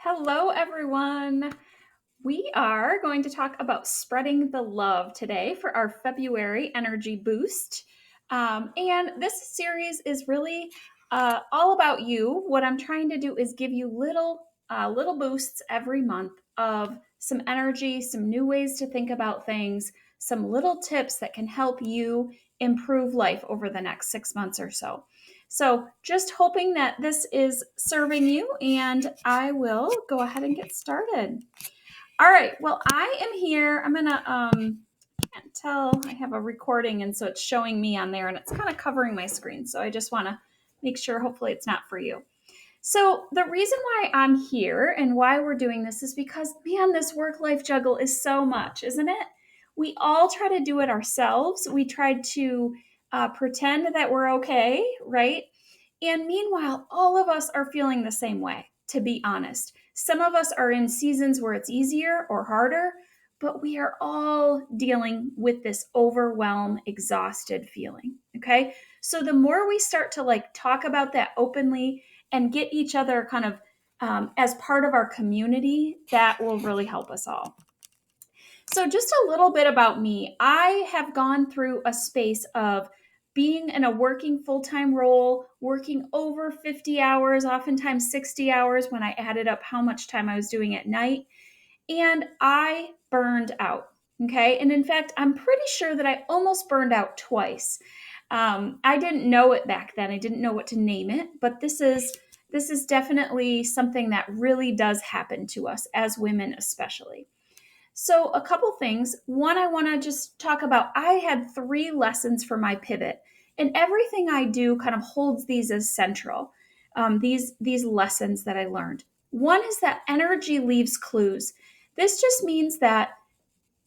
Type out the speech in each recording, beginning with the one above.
Hello, everyone. We are going to talk about spreading the love today for our February energy boost. And this series is really all about you. What I'm trying to do is give you little boosts every month of some energy, some new ways to think about things, some little tips that can help you improve life over the next 6 months or so. So, just hoping that this is serving you, and I will go ahead and get started. All right. Well, I am here. I'm gonna can't tell. I have a recording, and so it's showing me on there, and it's kind of covering my screen. So I just want to make sure. Hopefully, it's not for you. So the reason why I'm here and why we're doing this is because, man, this work-life juggle is so much, isn't it? We all try to do it ourselves. We try to pretend that we're okay, right? And meanwhile, all of us are feeling the same way, to be honest. Some of us are in seasons where it's easier or harder, but we are all dealing with this overwhelmed, exhausted feeling. Okay. So the more we start to talk about that openly and get each other kind of as part of our community, that will really help us all. So, just a little bit about me. I have gone through a space of being in a working full time role, working over 50 hours, oftentimes 60 hours when I added up how much time I was doing at night. And I burned out. Okay. And in fact, I'm pretty sure that I almost burned out twice. I didn't know it back then. I didn't know what to name it, but this is definitely something that really does happen to us as women, especially. So, a couple things. One, I want to just talk about I had 3 lessons for my pivot, and everything I do kind of holds these as central. These lessons that I learned. One is that energy leaves clues. This just means that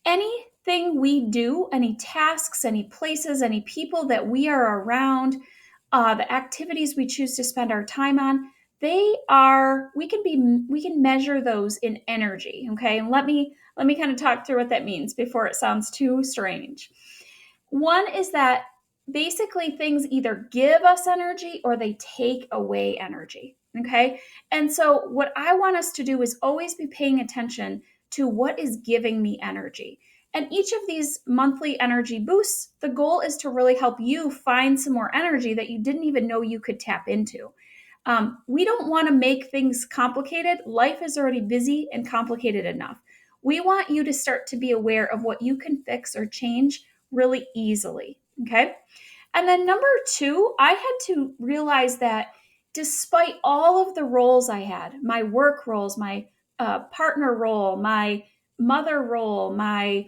anything we do, any tasks, any places, any people that we are around, the activities we choose to spend our time on, we can measure those in energy. Okay, and let me kind of talk through what that means before it sounds too strange. One is that basically things either give us energy or they take away energy. Okay. And so, what I want us to do is always be paying attention to what is giving me energy. And each of these monthly energy boosts, the goal is to really help you find some more energy that you didn't even know you could tap into. We don't want to make things complicated. Life is already busy and complicated enough. We want you to start to be aware of what you can fix or change really easily. Okay. And then number two, I had to realize that despite all of the roles I had, my work roles, my partner role, my mother role, my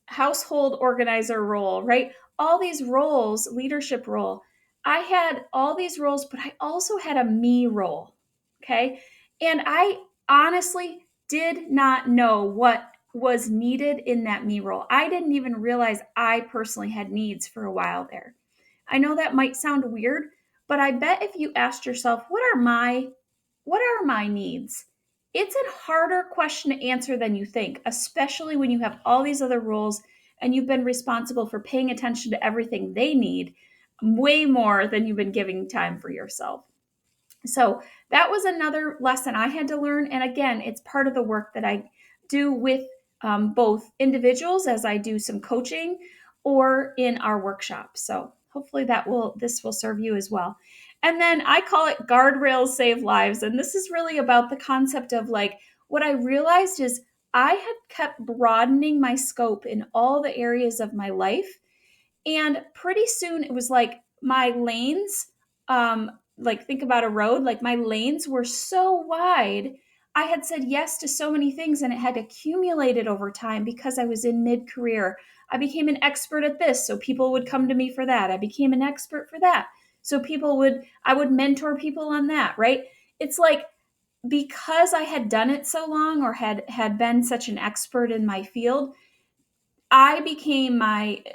household organizer role, right? All these roles, leadership role, I had all these roles, but I also had a me role. Okay. And I honestly did not know what was needed in that me role. I didn't even realize I personally had needs for a while there. I know that might sound weird, but I bet if you asked yourself, what are my needs? It's a harder question to answer than you think, especially when you have all these other roles and you've been responsible for paying attention to everything they need way more than you've been giving time for yourself. So that was another lesson I had to learn. And again, it's part of the work that I do with both individuals as I do some coaching or in our workshops. So hopefully this will serve you as well. And then I call it guardrails save lives. And this is really about the concept of what I realized is I had kept broadening my scope in all the areas of my life, and pretty soon it was like my lanes, think about a road, like my lanes were so wide. I had said yes to so many things and it had accumulated over time because I was in mid career. I became an expert at this, so people would come to me for that. I became an expert for that. So I would mentor people on that, right? It's like because I had done it so long or had been such an expert in my field, I became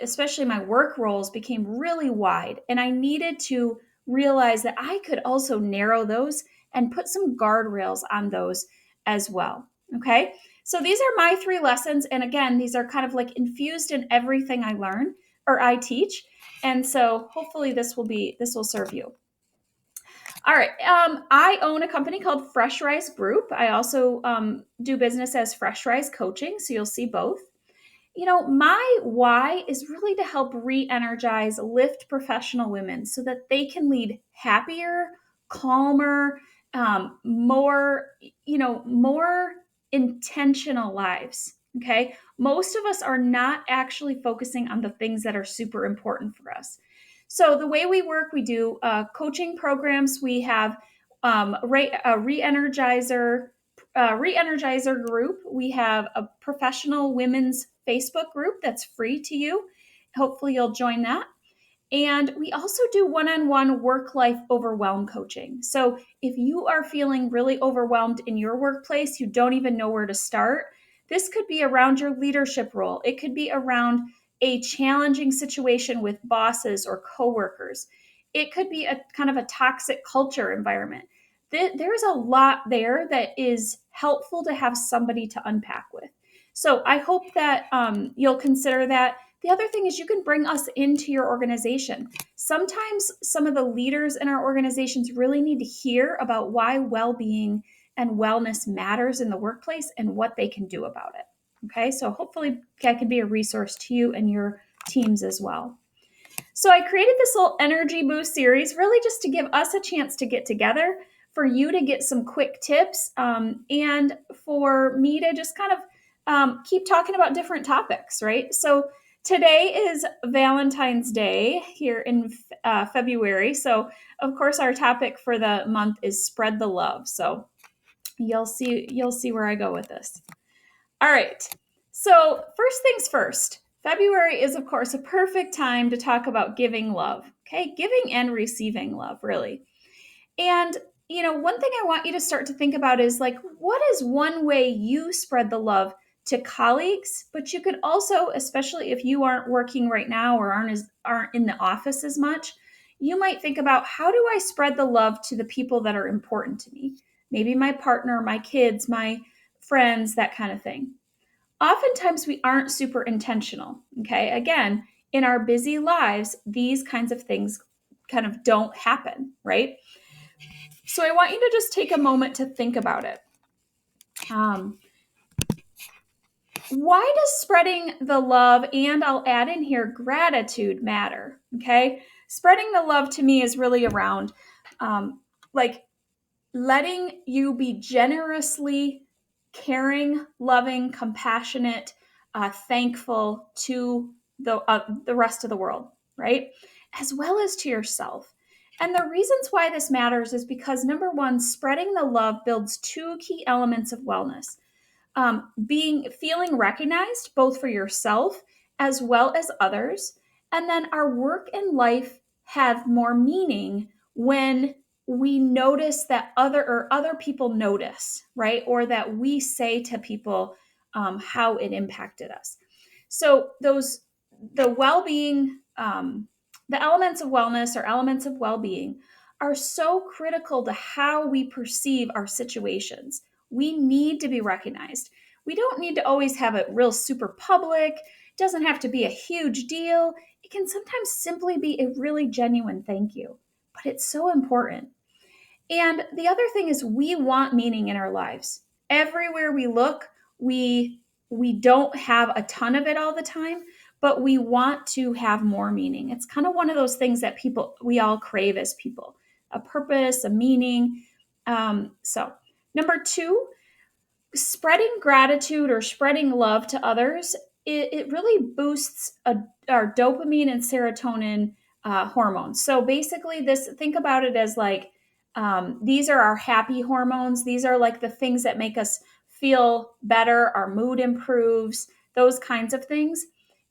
especially my work roles became really wide. And I needed to realize that I could also narrow those and put some guardrails on those as well. Okay. So these are my 3 lessons. And again, these are kind of like infused in everything I learn or I teach. And so hopefully this will serve you. All right. I own a company called Fresh Rise Group. I also do business as Fresh Rise Coaching, so you'll see both. My why is really to help re energize, lift professional women so that they can lead happier, calmer, more intentional lives. Okay. Most of us are not actually focusing on the things that are super important for us. So, the way we work, we do coaching programs, we have a re-energizer group. We have a professional women's Facebook group that's free to you. Hopefully you'll join that. And we also do one-on-one work-life overwhelm coaching. So if you are feeling really overwhelmed in your workplace, you don't even know where to start, this could be around your leadership role. It could be around a challenging situation with bosses or coworkers. It could be a kind of a toxic culture environment. There's a lot there that is helpful to have somebody to unpack with. So I hope that you'll consider that. The other thing is you can bring us into your organization. Sometimes some of the leaders in our organizations really need to hear about why well-being and wellness matters in the workplace and what they can do about it. Okay, so hopefully that can be a resource to you and your teams as well. So I created this little energy boost series really just to give us a chance to get together, for you to get some quick tips, and for me to just kind of keep talking about different topics, right? So today is Valentine's Day here in February. So of course our topic for the month is spread the love. So you'll see where I go with this. All right. So, first things first, February is, of course, a perfect time to talk about giving love. Okay. Giving and receiving love, really. And, one thing I want you to start to think about is like, what is one way you spread the love to colleagues? But you could also, especially if you aren't working right now or aren't in the office as much, you might think about, how do I spread the love to the people that are important to me? Maybe my partner, my kids, my friends, that kind of thing. Oftentimes we aren't super intentional. Okay. Again, in our busy lives, these kinds of things kind of don't happen, right? So I want you to just take a moment to think about it. Um, why does spreading the love, and I'll add in here gratitude, matter? Okay. Spreading the love to me is really around like letting you be generously caring, loving, compassionate, thankful to the rest of the world, right? As well as to yourself. And the reasons why this matters is because, number one, spreading the love builds two key elements of wellness: being feeling recognized both for yourself as well as others, and then our work and life have more meaning when we notice that other people notice, right? Or that we say to people how it impacted us. So the well-being, the elements of wellness or elements of well-being are so critical to how we perceive our situations. We need to be recognized. We don't need to always have it real super public. It doesn't have to be a huge deal. It can sometimes simply be a really genuine thank you, but it's so important. And the other thing is, we want meaning in our lives. Everywhere we look, we don't have a ton of it all the time, but we want to have more meaning. It's kind of one of those things that we all crave as people: a purpose, a meaning. So, number two, spreading gratitude or spreading love to others, it really boosts our dopamine and serotonin hormones. So basically, think about it as like, these are our happy hormones. These are like the things that make us feel better. Our mood improves, those kinds of things.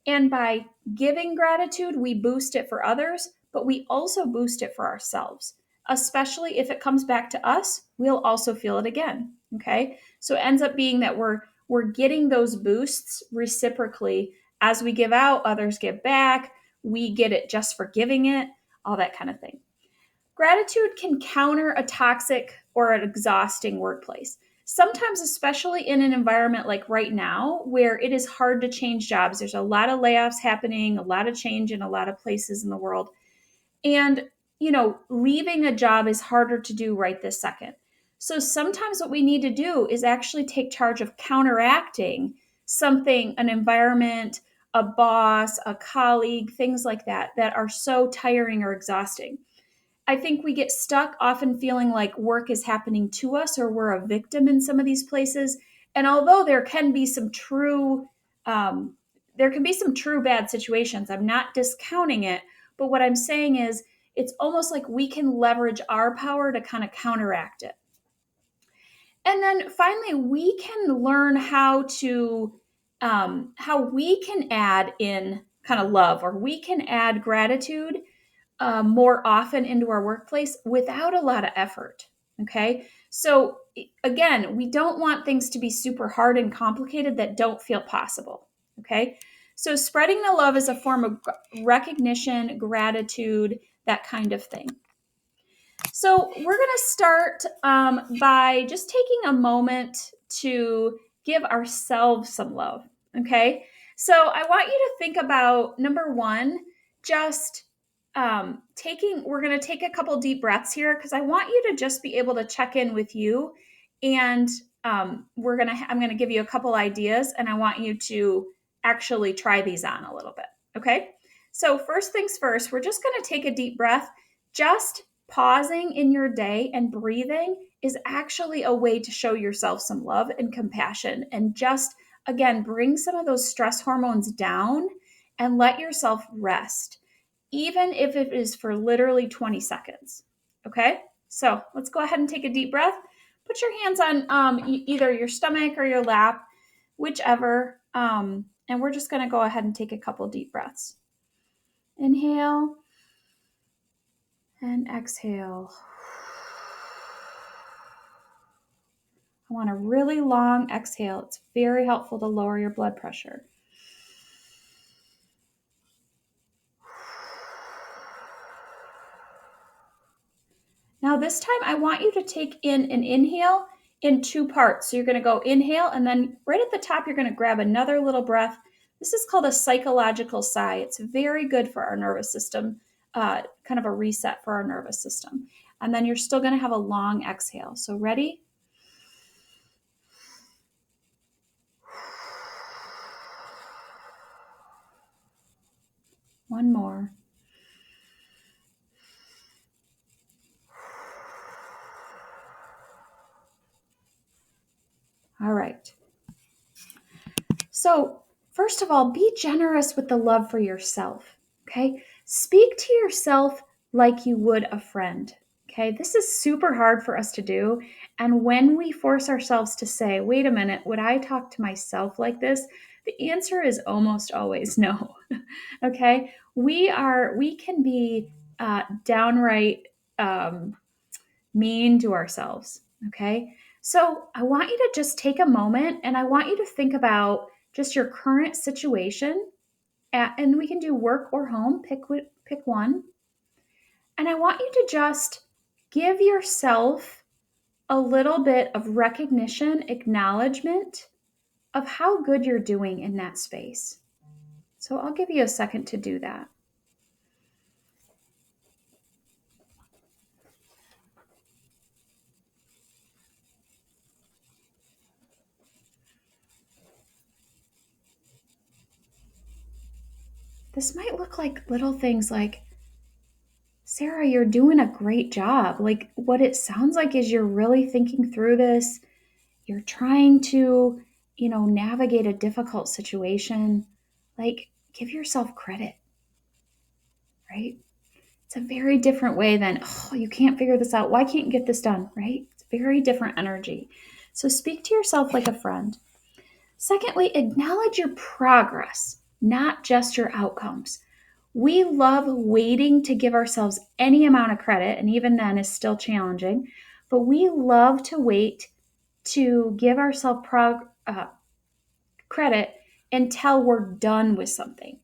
And by giving gratitude, we boost it for others, but we also boost it for ourselves. Especially if it comes back to us, we'll also feel it again. Okay. So it ends up being that we're getting those boosts reciprocally. As we give out, others give back. We get it just for giving it, all that kind of thing. Gratitude can counter a toxic or an exhausting workplace. Sometimes, especially in an environment like right now, where it is hard to change jobs. There's a lot of layoffs happening, a lot of change in a lot of places in the world. And, leaving a job is harder to do right this second. So sometimes what we need to do is actually take charge of counteracting something, an environment, a boss, a colleague, things like that are so tiring or exhausting. I think we get stuck often feeling like work is happening to us or we're a victim in some of these places. And although um, there can be some true bad situations, I'm not discounting it. But what I'm saying is, it's almost like we can leverage our power to kind of counteract it. And then finally, we can learn how we can add in kind of love, or we can add gratitude more often into our workplace without a lot of effort. Okay. So, again, we don't want things to be super hard and complicated that don't feel possible. Okay. So, spreading the love is a form of recognition, gratitude, that kind of thing. So, we're going to start by just taking a moment to give ourselves some love. Okay. So, I want you to think about number one, just we're going to take a couple deep breaths here because I want you to just be able to check in with you. And I'm going to give you a couple ideas, and I want you to actually try these on a little bit. Okay. So, first things first, we're just going to take a deep breath. Just pausing in your day and breathing is actually a way to show yourself some love and compassion, and just, again, bring some of those stress hormones down and let yourself rest, even if it is for literally 20 seconds. Okay? So let's go ahead and take a deep breath. Put your hands on either your stomach or your lap, whichever. And we're just going to go ahead and take a couple deep breaths. Inhale and exhale. I want a really long exhale. It's very helpful to lower your blood pressure. Now, this time I want you to take in an inhale in two parts. So you're going to go inhale, and then right at the top, you're going to grab another little breath. This is called a psychological sigh. It's very good for our nervous system, kind of a reset for our nervous system. And then you're still going to have a long exhale. So ready? One more. All right. So, first of all, be generous with the love for yourself. Okay. Speak to yourself like you would a friend. Okay. This is super hard for us to do. And when we force ourselves to say, wait a minute, would I talk to myself like this? The answer is almost always no. Okay. We can be downright mean to ourselves. Okay. So I want you to just take a moment, and I want you to think about just your current situation. And we can do work or home, pick one. And I want you to just give yourself a little bit of recognition, acknowledgement of how good you're doing in that space. So I'll give you a second to do that. This might look like little things like, Sarah, you're doing a great job. Like, what it sounds like is you're really thinking through this. You're trying to, navigate a difficult situation. Like, give yourself credit, right? It's a very different way than, oh, you can't figure this out. Why can't you get this done, right? It's very different energy. So speak to yourself like a friend. Secondly, acknowledge your progress, not just your outcomes. We love waiting to give ourselves any amount of credit, and even then is still challenging, but we love to wait to give ourselves credit until we're done with something.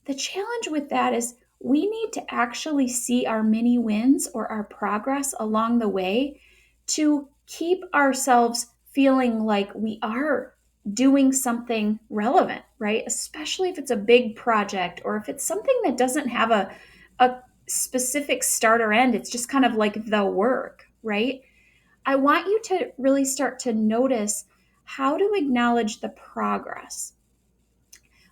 The challenge with that is we need to actually see our mini wins or our progress along the way to keep ourselves feeling like we are doing something relevant, right? Especially if it's a big project or if it's something that doesn't have a specific start or end. It's just kind of like the work, right? I want you to really start to notice how to acknowledge the progress.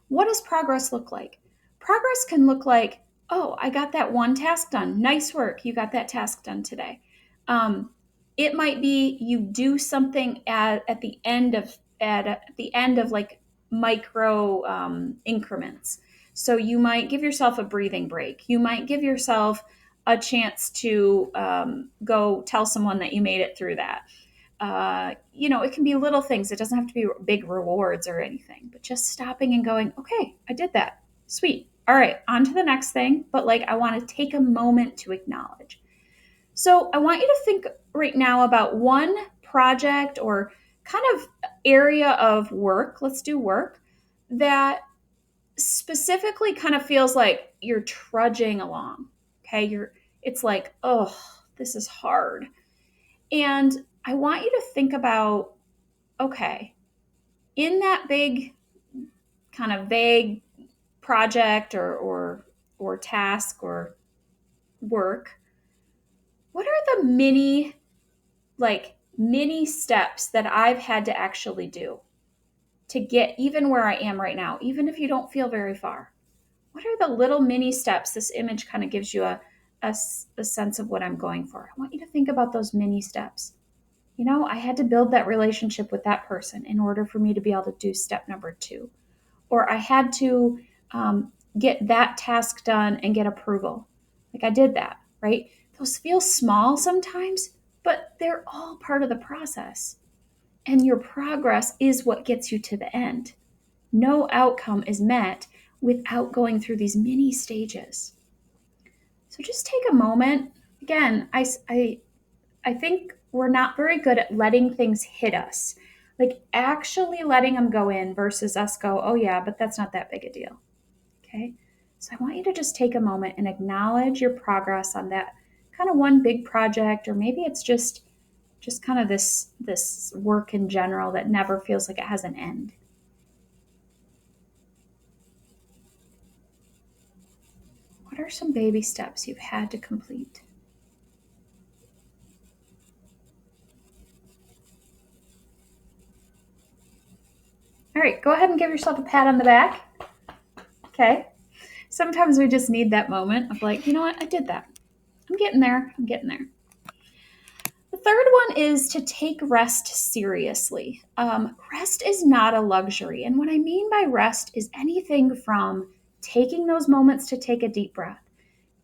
What does progress look like? Progress can look like, oh, I got that one task done. Nice work. You got that task done today. Um, it might be you do something at the end of like micro increments. So you might give yourself a breathing break. You might give yourself a chance to go tell someone that you made it through that. It can be little things. It doesn't have to be big rewards or anything, but just stopping and going, okay, I did that. Sweet. All right, on to the next thing. But like, I want to take a moment to acknowledge. So I want you to think right now about one project or kind of area of work. Let's do work that specifically kind of feels like you're trudging along. Okay. It's like, oh, this is hard. And I want you to think about, okay, in that big kind of vague project or task or work, what are the mini steps that I've had to actually do to get even where I am right now, even if you don't feel very far? What are the little mini steps? This image kind of gives you a sense of what I'm going for. I want you to think about those mini steps. I had to build that relationship with that person in order for me to be able to do step number 2. Or I had to get that task done and get approval. Like I did that, right? Those feel small sometimes, but they're all part of the process. And your progress is what gets you to the end. No outcome is met without going through these mini stages. So just take a moment. Again, I think we're not very good at letting things hit us, like actually letting them go in versus us go, oh, yeah, but that's not that big a deal. Okay. So I want you to just take a moment and acknowledge your progress on that kind of one big project, or maybe it's just kind of this work in general that never feels like it has an end. What are some baby steps you've had to complete? All right, go ahead and give yourself a pat on the back. Okay. Sometimes we just need that moment of like, you know what? I did that. I'm getting there. I'm getting there. The third one is to take rest seriously. Rest is not a luxury. And what I mean by rest is anything from taking those moments to take a deep breath,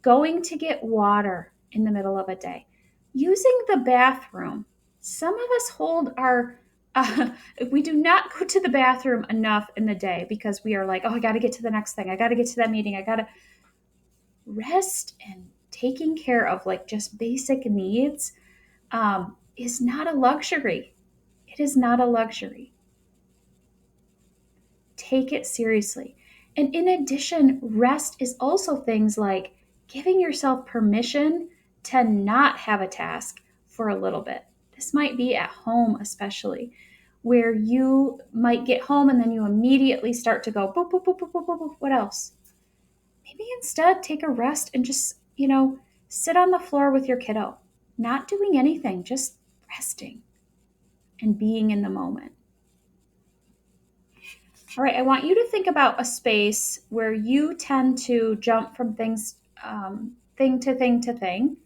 going to get water in the middle of a day, using the bathroom. Some of us hold our, we do not go to the bathroom enough in the day because we are like, oh, I got to get to the next thing. I got to get to that meeting. I got to rest and taking care of like just basic needs is not a luxury. It is not a luxury. Take it seriously. And in addition, rest is also things like giving yourself permission to not have a task for a little bit. This might be at home, especially where you might get home and then you immediately start to go, boop, boop, boop, boop, boop, boop, boop. What else? Maybe instead take a rest and just, sit on the floor with your kiddo, not doing anything, just resting and being in the moment. All right, I want you to think about a space where you tend to jump from thing to thing to thing.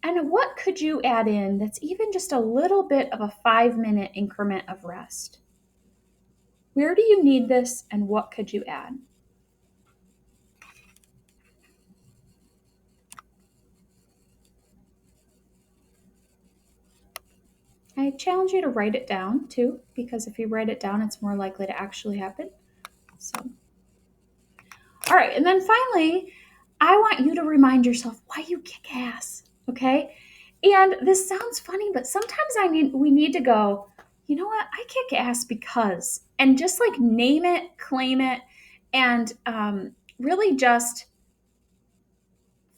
And what could you add in that's even just a little bit of a 5-minute increment of rest? Where do you need this and what could you add? I challenge you to write it down too, because if you write it down, it's more likely to actually happen. So, all right. And then finally, I want you to remind yourself why you kick ass. Okay. And this sounds funny, but sometimes we need to go, you know what? I kick ass because, and just like name it, claim it, and really just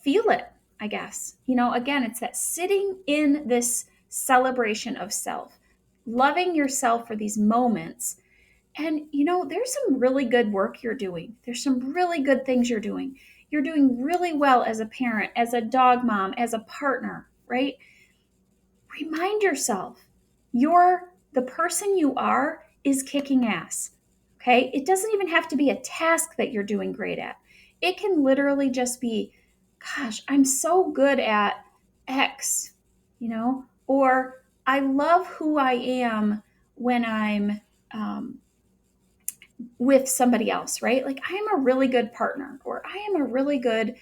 feel it, I guess. Again, it's that sitting in this celebration of self, loving yourself for these moments. And, there's some really good work you're doing. There's some really good things you're doing. you're doing really well as a parent, as a dog mom, as a partner, right? Remind yourself the person you are is kicking ass. Okay? It doesn't even have to be a task that you're doing great at. It can literally just be, gosh, I'm so good at X, or I love who I am when I'm um, with somebody else, right? Like I am a really good partner, or I am a really good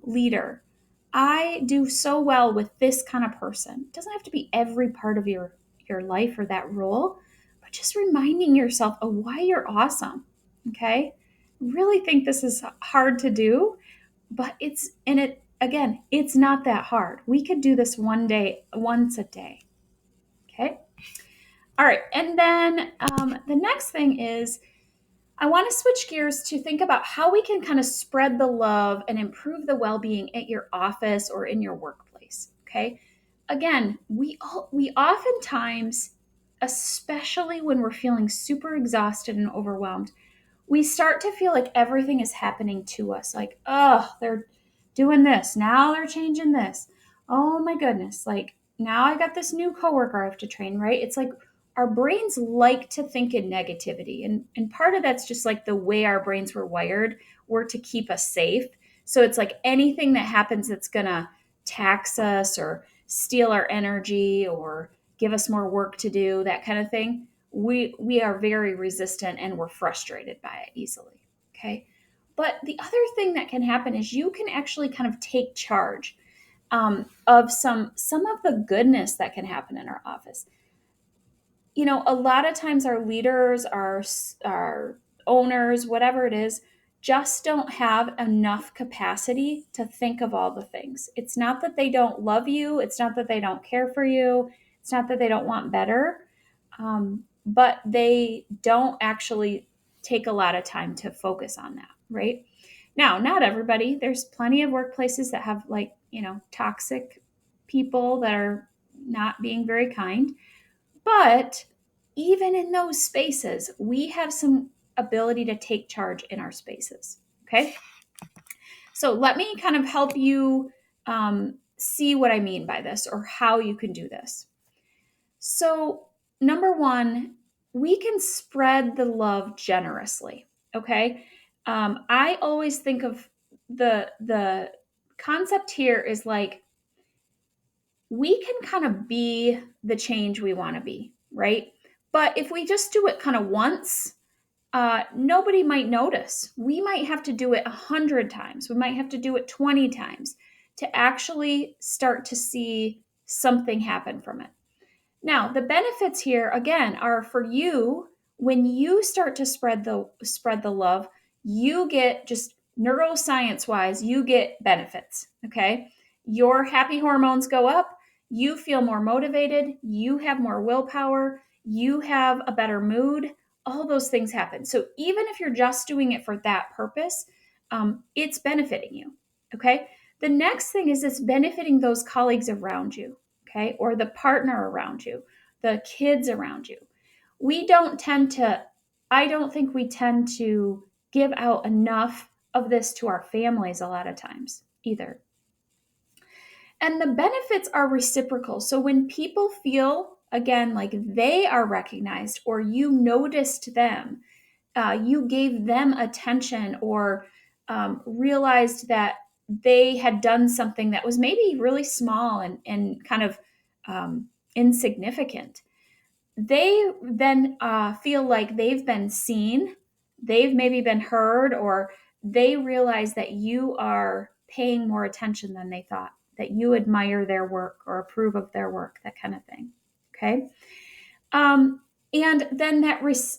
leader. I do so well with this kind of person. It doesn't have to be every part of your life or that role, but just reminding yourself of why you're awesome. Okay? Really think this is hard to do, but it's not that hard. We could do this once a day. Okay? All right. And then the next thing is I want to switch gears to think about how we can kind of spread the love and improve the well-being at your office or in your workplace. Okay. Again, we oftentimes, especially when we're feeling super exhausted and overwhelmed, we start to feel like everything is happening to us. Like, oh, they're doing this. Now they're changing this. Oh my goodness. Like, now I got this new coworker I have to train, right? It's like our brains like to think in negativity. And part of that's just like the way our brains were wired, were to keep us safe. So it's like anything that happens that's going to tax us or steal our energy or give us more work to do, that kind of thing, we are very resistant and we're frustrated by it easily. Okay. But the other thing that can happen is you can actually kind of take charge of some of the goodness that can happen in our office. A lot of times our leaders, our owners, whatever it is, just don't have enough capacity to think of all the things. It's not that they don't love you, it's not that they don't care for you, it's not that they don't want better, but they don't actually take a lot of time to focus on that, right? Now, not everybody. There's plenty of workplaces that have, like, toxic people that are not being very kind, but even in those spaces, we have some ability to take charge in our spaces. Okay. So let me kind of help you see what I mean by this, or how you can do this. So, number one, we can spread the love generously. Okay. I always think of the concept here is like, we can kind of be the change we want to be, right? But if we just do it kind of once, nobody might notice. We might have to do it 100 times. We might have to do it 20 times to actually start to see something happen from it. Now, the benefits here again are for you. When you start to spread the love, you get, just neuroscience wise, you get benefits, okay? Your happy hormones go up, you feel more motivated, you have more willpower, you have a better mood, all those things happen. So even if you're just doing it for that purpose, it's benefiting you, okay? The next thing is it's benefiting those colleagues around you, okay, or the partner around you, the kids around you. We don't tend to, I don't think we tend to give out enough of this to our families a lot of times either. And the benefits are reciprocal. So when people feel, again, like they are recognized, or you noticed them, you gave them attention, or realized that they had done something that was maybe really small and kind of insignificant, they then feel like they've been seen, they've maybe been heard, or they realize that you are paying more attention than they thought, that you admire their work or approve of their work, that kind of thing. Okay. Um, and then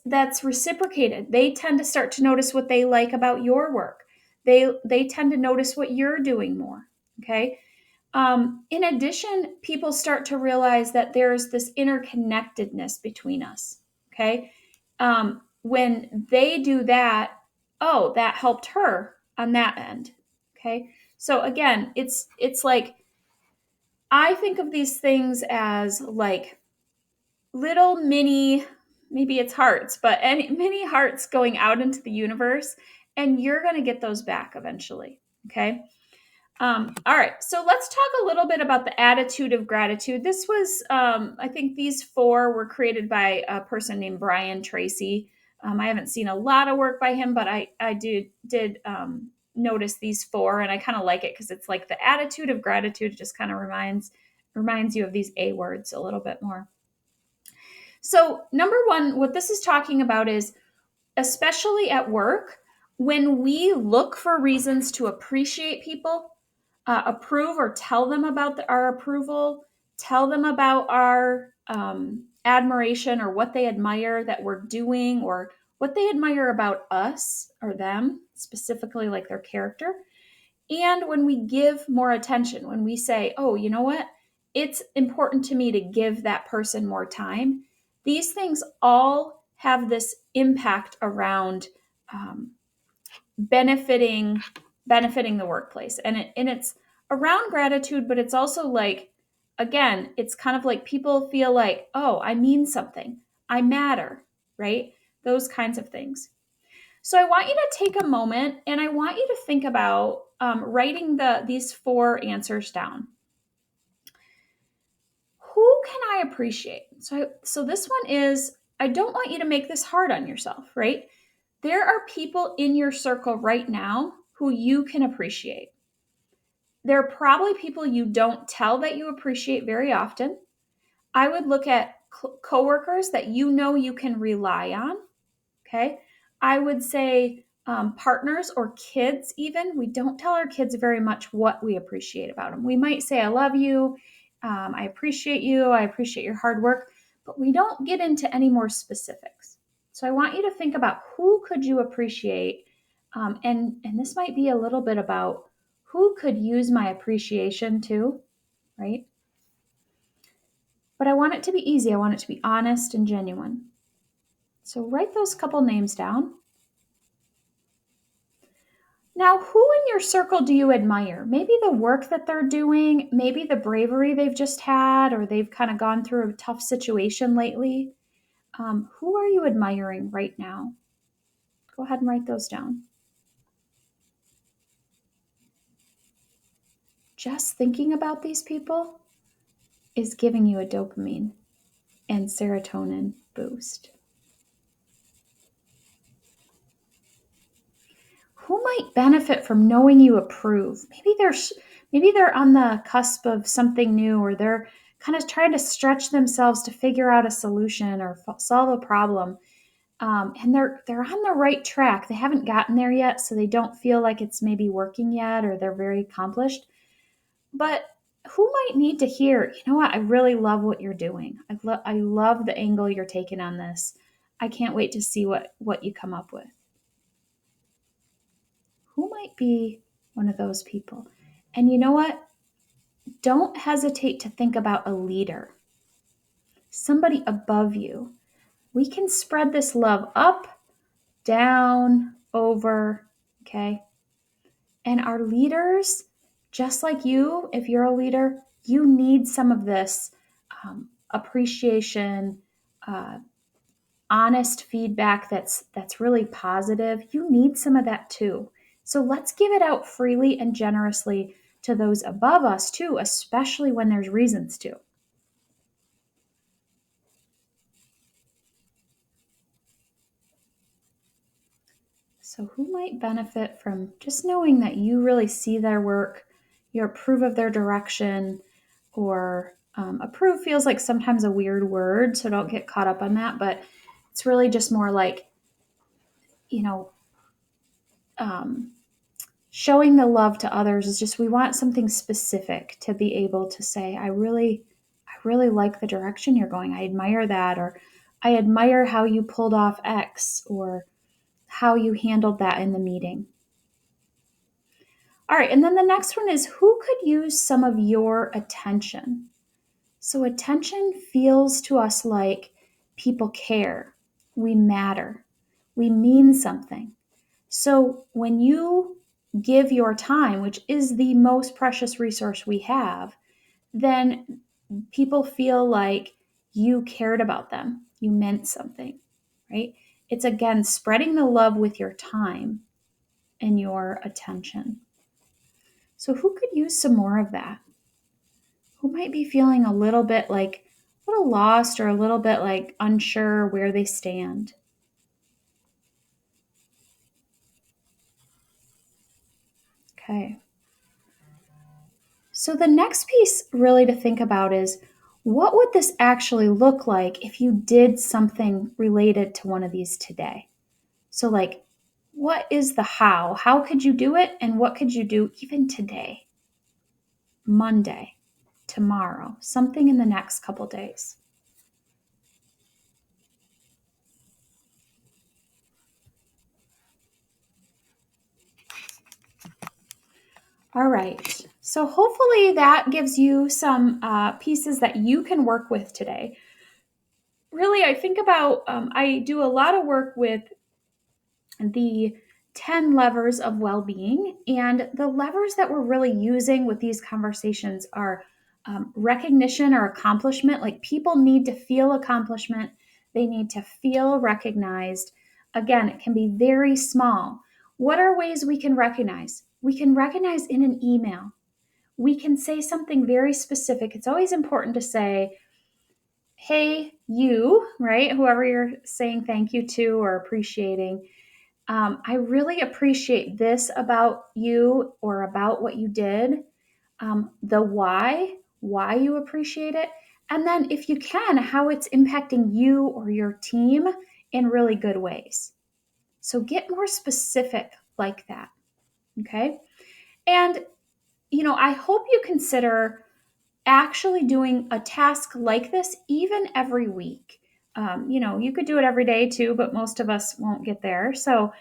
that's reciprocated. They tend to start to notice what they like about your work. They tend to notice what you're doing more. Okay. In addition, people start to realize that there's this interconnectedness between us. Okay. When they do that, oh, that helped her on that end. Okay. So again, it's like, I think of these things as like little mini, maybe it's hearts, but any mini hearts going out into the universe. and you're going to get those back eventually. Okay. All right, so let's talk a little bit about the attitude of gratitude. This was, I think these four were created by a person named Brian Tracy. I haven't seen a lot of work by him, but I did notice these four, and I kind of like it because it's like the attitude of gratitude. It just kind of reminds you of these A words a little bit more. So, number one, what this is talking about is, especially at work, when we look for reasons to appreciate people, approve or tell them about our approval, tell them about our admiration or what they admire that we're doing or what they admire about us or them, specifically like their character. And when we give more attention, when we say, oh, you know what? It's important to me to give that person more time. These things all have this impact around um, benefiting the workplace, and it's around gratitude, but it's also like, again, it's kind of like people feel like, oh, I mean something, I matter, right? Those kinds of things. So I want you to take a moment and I want you to think about writing these four answers down. Who can I appreciate? So this one is, I don't want you to make this hard on yourself, right? There are people in your circle right now who you can appreciate. There are probably people you don't tell that you appreciate very often. I would look at coworkers that you know you can rely on. Okay. I would say partners or kids, even. We don't tell our kids very much what we appreciate about them. We might say, I love you. I appreciate you. I appreciate your hard work. But we don't get into any more specifics. So I want you to think about who could you appreciate. And this might be a little bit about who could use my appreciation too, right? But I want it to be easy. I want it to be honest and genuine. So write those couple names down. Now, who in your circle do you admire? Maybe the work that they're doing, maybe the bravery they've just had, or they've kind of gone through a tough situation lately. Who are you admiring right now? Go ahead and write those down. Just thinking about these people is giving you a dopamine and serotonin boost. Who might benefit from knowing you approve? Maybe they're on the cusp of something new, or they're kind of trying to stretch themselves to figure out a solution or solve a problem. And they're on the right track. They haven't gotten there yet, so they don't feel like it's maybe working yet, or they're very accomplished. But who might need to hear, you know what, I really love what you're doing. I love the angle you're taking on this. I can't wait to see what you come up with. Who might be one of those people? And you know what? Don't hesitate to think about a leader, somebody above you. We can spread this love up, down, over, okay? And our leaders, just like you, if you're a leader, you need some of this appreciation, uh, honest feedback that's really positive. You need some of that too. So let's give it out freely and generously to those above us too, especially when there's reasons to. So who might benefit from just knowing that you really see their work, you approve of their direction, or approve feels like sometimes a weird word, so don't get caught up on that, but it's really just more like, you know, um, showing the love to others is just, we want something specific to be able to say, I really like the direction you're going. I admire that, or I admire how you pulled off X, or how you handled that in the meeting. All right, and then the next one is, who could use some of your attention? So attention feels to us like people care, we matter, we mean something. So when you give your time, which is the most precious resource we have, then people feel like you cared about them, you meant something, right? It's again spreading the love with your time. and your attention. So, who could use some more of that? Who might be feeling a little bit like a little lost or a little bit like unsure where they stand? Okay. So, the next piece really to think about is what would this actually look like if you did something related to one of these today? So, like, what is the how? How could you do it? And what could you do even today, Monday, tomorrow, something in the next couple days? All right. So, hopefully, that gives you some pieces that you can work with today. Really, I think about, I do a lot of work with the 10 levers of well being. And the levers that we're really using with these conversations are recognition or accomplishment. Like people need to feel accomplishment, they need to feel recognized. Again, it can be very small. What are ways we can recognize? We can recognize in an email. We can say something very specific. It's always important to say, hey, you, right? Whoever you're saying thank you to or appreciating, I really appreciate this about you or about what you did, the why you appreciate it, and then if you can, how it's impacting you or your team in really good ways. So get more specific like that. Okay. And, I hope you consider actually doing a task like this even every week. You could do it every day too, but most of us won't get there. So,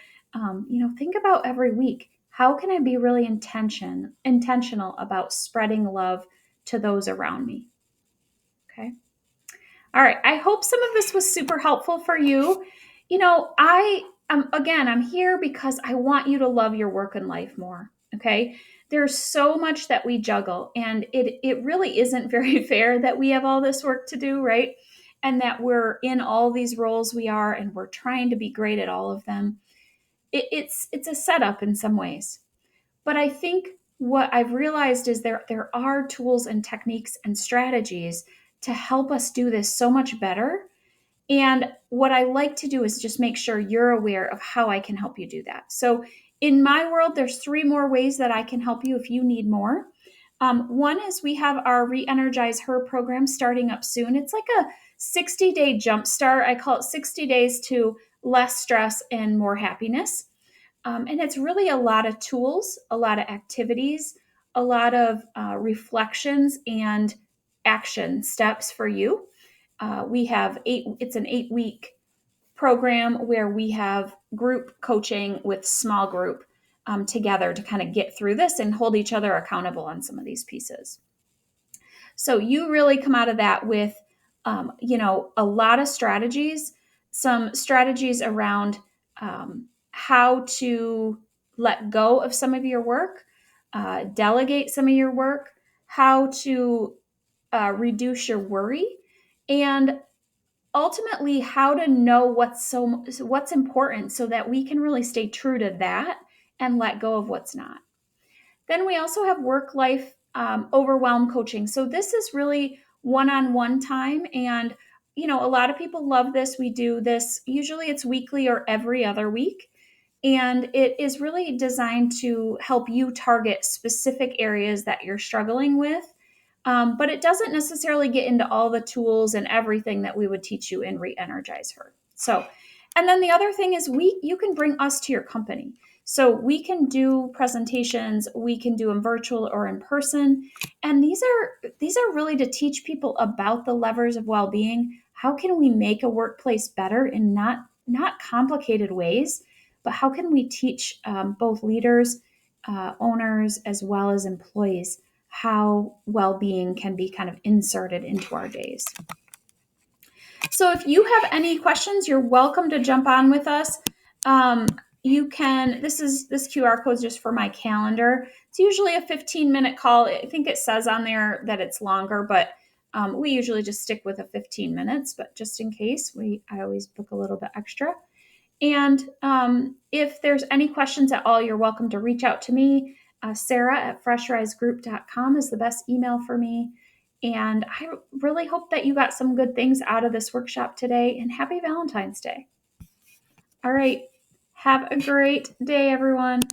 think about every week. How can I be really intentional about spreading love to those around me? Okay. All right. I hope some of this was super helpful for you. I'm here because I want you to love your work and life more. Okay. There's so much that we juggle, and it really isn't very fair that we have all this work to do, right? And that we're in all these roles we are, and we're trying to be great at all of them. It's a setup in some ways. But I think what I've realized is there are tools and techniques and strategies to help us do this so much better. And what I like to do is just make sure you're aware of how I can help you do that. So in my world, there's three more ways that I can help you if you need more. One is we have our Re-Energize Her program starting up soon. It's like a 60-day jumpstart. I call it 60 days to less stress and more happiness. And it's really a lot of tools, a lot of activities, a lot of reflections and action steps for you. We have it's an 8 week program where we have group coaching with small group together to kind of get through this and hold each other accountable on some of these pieces. So you really come out of that with, a lot of strategies, some strategies around how to let go of some of your work, delegate some of your work, how to reduce your worry, and ultimately how to know what's important so that we can really stay true to that and let go of what's not. Then we also have work life overwhelm coaching. So this is really one-on-one time, and a lot of people love this. We do this usually it's weekly or every other week, and it is really designed to help you target specific areas that you're struggling with. But it doesn't necessarily get into all the tools and everything that we would teach you in Re-Energize Her. So, and then the other thing is you can bring us to your company. So we can do presentations, we can do them virtual or in person. And these are really to teach people about the levers of well-being. How can we make a workplace better in not complicated ways, but how can we teach both leaders, owners, as well as employees how well-being can be kind of inserted into our days. So if you have any questions, you're welcome to jump on with us. You can, this QR code is just for my calendar. It's usually a 15-minute call. I think it says on there that it's longer, but we usually just stick with a 15 minutes, but just in case, I always book a little bit extra. And if there's any questions at all, you're welcome to reach out to me. Sarah at freshrisegroup.com is the best email for me. And I really hope that you got some good things out of this workshop today. And happy Valentine's Day. All right. Have a great day, everyone.